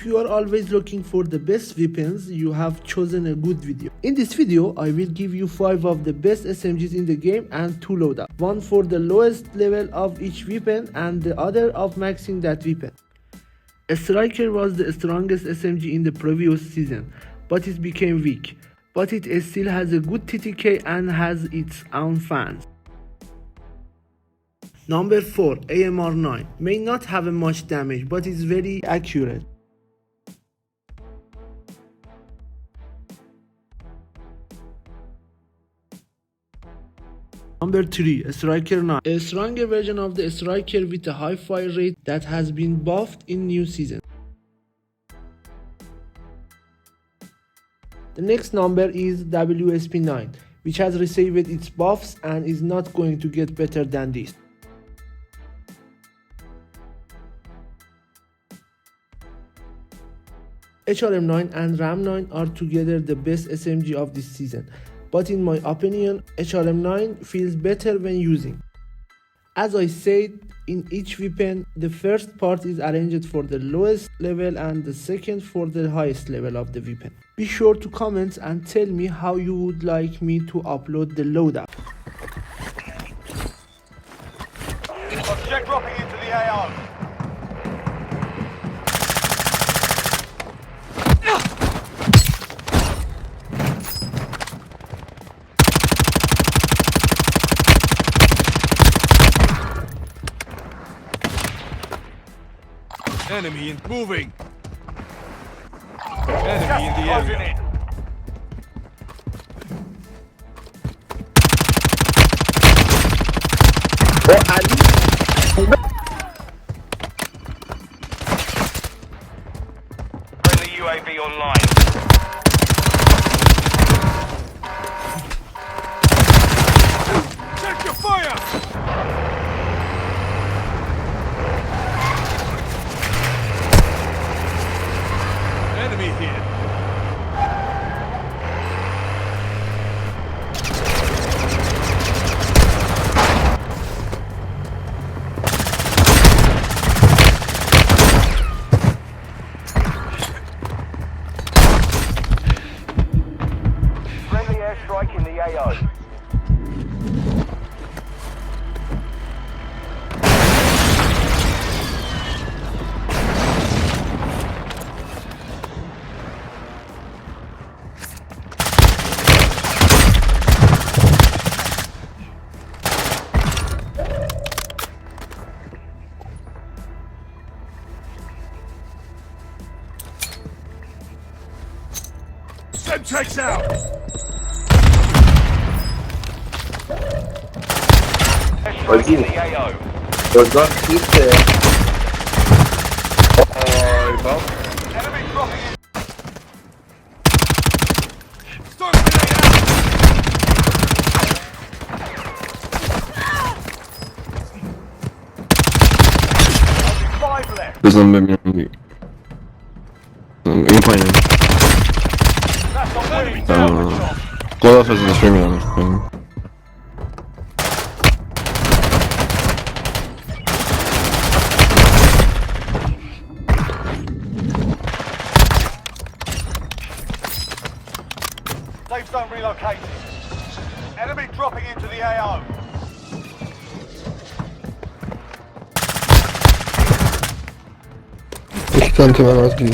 If you are always looking for the best weapons, you have chosen a good video. In this video, I will give you 5 of the best SMGs in the game and 2 loadouts. One for the lowest level of each weapon and the other of maxing that weapon. A striker was the strongest SMG in the previous season, but it became weak. But it still has a good TTK and has its own fans. Number 4, AMR9. May not have much damage, but is very accurate. Number 3, Striker 9. A stronger version of the Striker with a high fire rate that has been buffed in new season. The next number is WSP9, which has received its buffs and is not going to get better than this. HRM9 and RAM9 are together the best SMG of this season, but in my opinion, HRM9 feels better when using. As I said, in each weapon, the first part is arranged for the lowest level and the second for the highest level of the weapon. Be sure to comment and tell me how you would like me to upload the loadout. Object dropping into the AO. Enemy moving. Enemy in the area. Friendly UAV online. Check your fire. Enemy here. Friendly airstrike in the AO. Semtex out. Airstrike in the AO. Oradan işte. Ay bak. Enemy dropping in. Start grenade out. Only 5 left. Zombie mnie. Nie fajnie. That's not winning. Down the shot. Kłoda się za świemię, ale fajnie. Safe zone relocated. Enemy dropping into the AO. İki kanti var az gibi.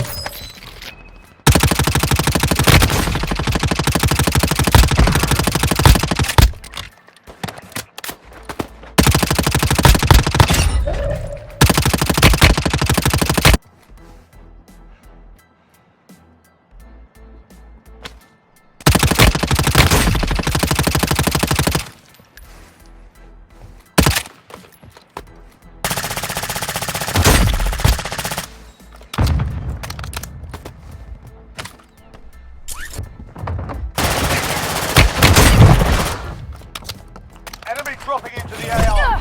Dropping into the AR.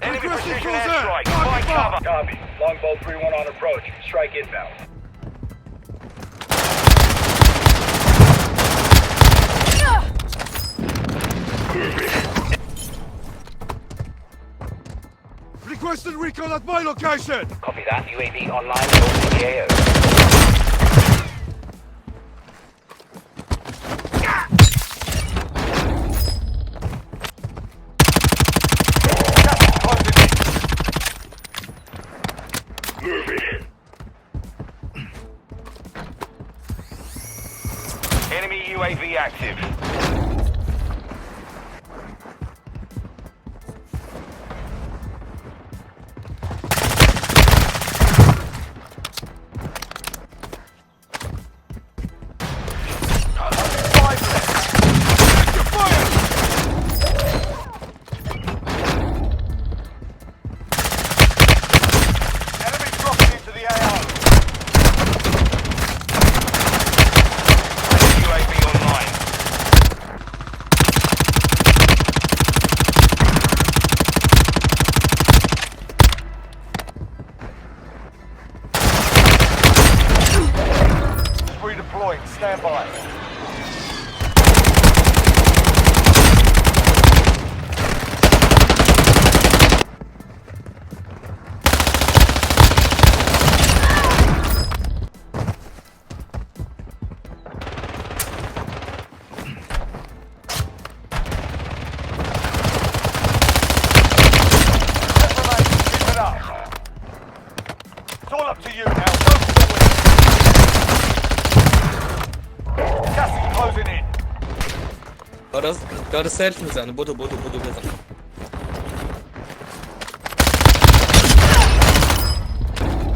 Enemy precision airstrike. Find cover. Copy. Longbow 3-1 on approach. Strike inbound. Requested recon at my location. Copy that. UAV online. Go to the AO. Enemy UAV active. Five left. Your fire! Enemy dropping into the AO. UAV online. Redeploying. Stand by. Keep it up. It's all up to you now. Go for the win. Gas is closing in. داره سلف میزنه. بدو بزن.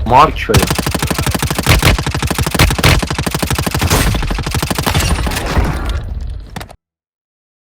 Mark şöyle.